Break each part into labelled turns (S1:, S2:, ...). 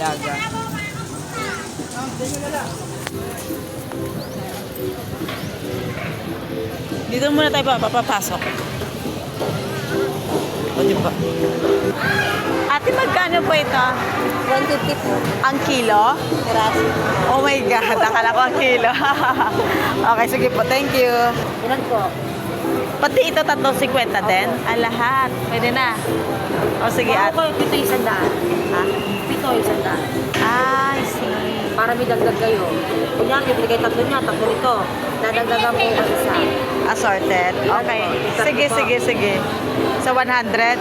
S1: Nilaga. Dito muna tayo papapasok. O, diba? Ate, magkano po ito?
S2: 150 po.
S1: Ang kilo?
S2: Piraso.
S1: Oh my God, akala ko ang kilo. Okay, sige po. Thank you.
S2: Ilan po?
S1: Pati ito 350 din? Ah, lahat. Pwede na. O, sige,
S2: Ako
S1: ate.
S2: ko, pito yung sandaan.
S1: Ha?
S2: Pito yung sandaan.
S1: Ah, I see.
S2: Para may dagdag kayo. Kunyari, bibili kayo tatlo niya, tatlo nito. Dadagdagan mo yung isa.
S1: Assorted. Okay. Sige, sige, sige. Sa 100.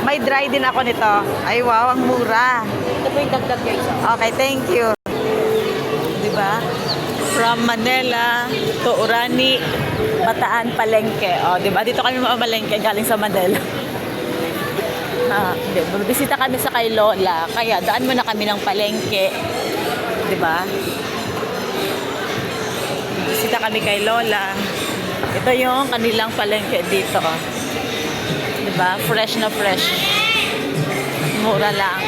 S1: May dry din ako nito. Ay, wow, ang mura.
S2: Ito po yung dagdag niya isa.
S1: Okay, thank you. Diba? From Manila to Urani, Bataan, Palengke. O, diba? Dito kami mamalengke galing sa Manila. Bisita kami sa kay Lola, kaya daan muna kami ng Palengke. Diba? Bisita kami kay Lola. Ito yung kanilang palengke dito. Diba? Fresh na fresh. Mura lang.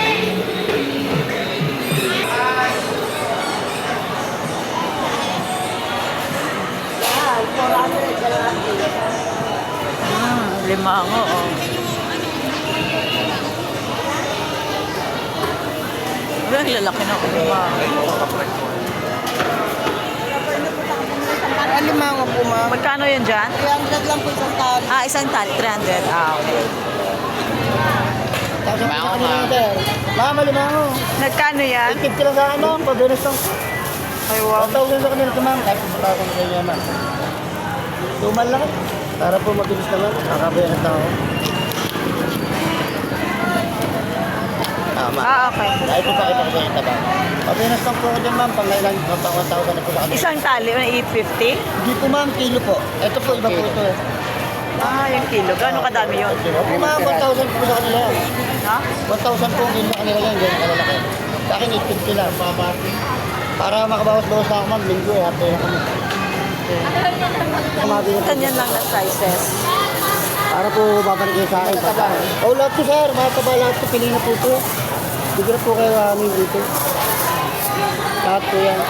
S1: Limango, oh. Ang lalaki na limango.
S2: Ang limango po, ma'am.
S1: Magkano yun dyan?
S2: 300 lang po isang tali.
S1: Ah, isang tali, 300. Ah, okay.
S2: Limango, ma'am. Ma'am, limango.
S1: Nagkano yan?
S2: 50 lang sa akin, ma'am. Pabilis lang.
S1: Ay, wow.
S2: 1,000 sa kanila, ma'am. Kahit pumunta ako sa inyo, ma'am. Tumal lang. Para po mabilis naman. Kakabayan na ako. Tama.
S1: Ah, okay.
S2: Dahil po pakita ko sa inyo taba. Pabinas lang po ako dyan, ma'am. Pangailan, pang-1,000 na po sa kanila.
S1: Isang tali, 850?
S2: Hindi po, ma'am. Kilo po. Ito po, iba po ito.
S1: Ah, yung kilo. Gano'ng kadami yun?
S2: Opo, ma'am. 1,000 po sa kanila.
S1: Ha?
S2: 1,000 po kilo sa kanila yan. Ganyan kalalaki. Sa akin, 850 lang. Para makabawas-bawas na ako, ma'am. Linggo, happy na kami.
S1: Ganyan lang na sizes.
S2: Para po babalik kayo sa akin. Oh, lahat po, sir. Mga taba, lahat po. Pili na po ito. Bigyan po kayo amin dito. Lahat po yan.